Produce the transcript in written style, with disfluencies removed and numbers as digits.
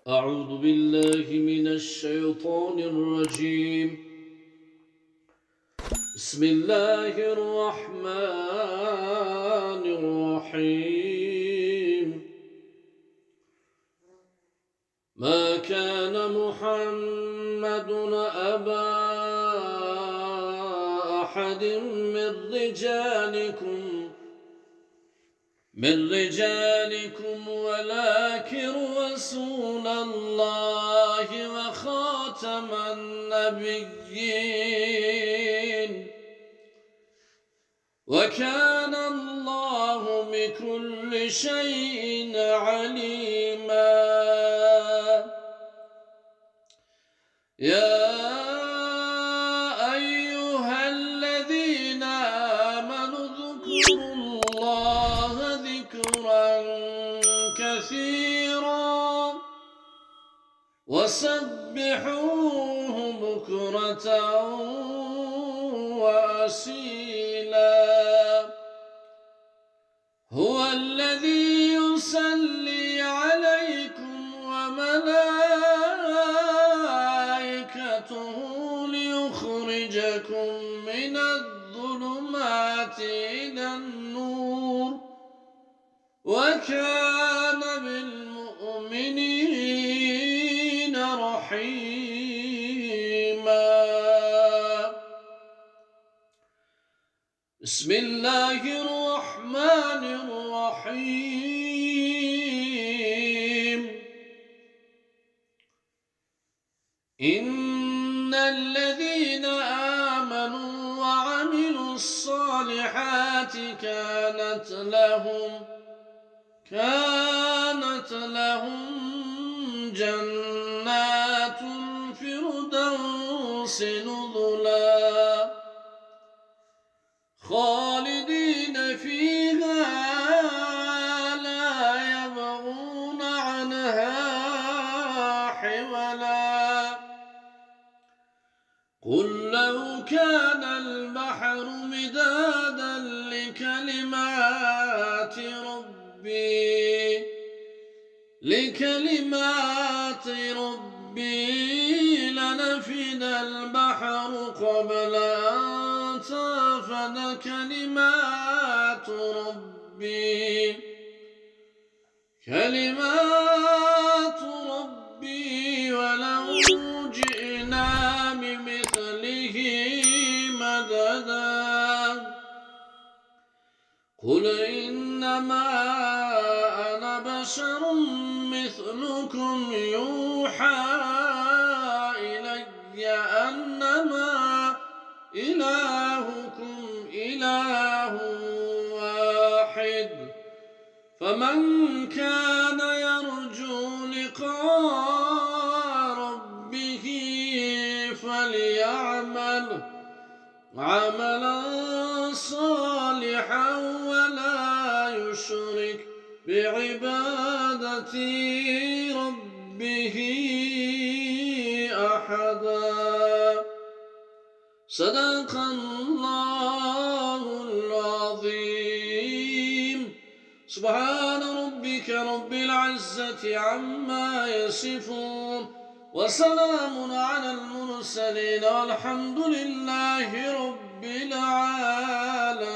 أعوذ بالله من الشيطان الرجيم. بسم الله الرحمن الرحيم. ما كان محمد أبا أحد من رجالكم ولكن رسول الله وخاتم النبيين وكان الله بكل شيء عليما. يا أيها الذين آمنوا اذكروا الله ذكرا كثيرا وسبحوه بكرة وأصيلا. هو الذي يصلي عليكم وملائكته ليخرجكم من الظلمات إلى النور وكان بالمؤمنين رحيما. بسم الله الرحمن الرحيم. إن الذين آمنوا وعملوا الصالحات كانت لهم جنات الفردوس نزلا خالدين فيها لا يبغون عنها حولا. قل لو كان البحر مدادا لكلمات ربي لنفد البحر قبل أن تنفد كلمات ربي ولو جئنا بمثله مددا. قل إنما أنا بشر مثلكم يوحى إلي أنما إلهكم إله واحد فمن كان يرجو لقاء ربه فليعمل عملا صالحا ولا يشرك بعبادة ربه أحدا. صدق الله العظيم. سبحان ربك رب العزة عما يصفون وسلام على المرسلين والحمد لله رب العالمين.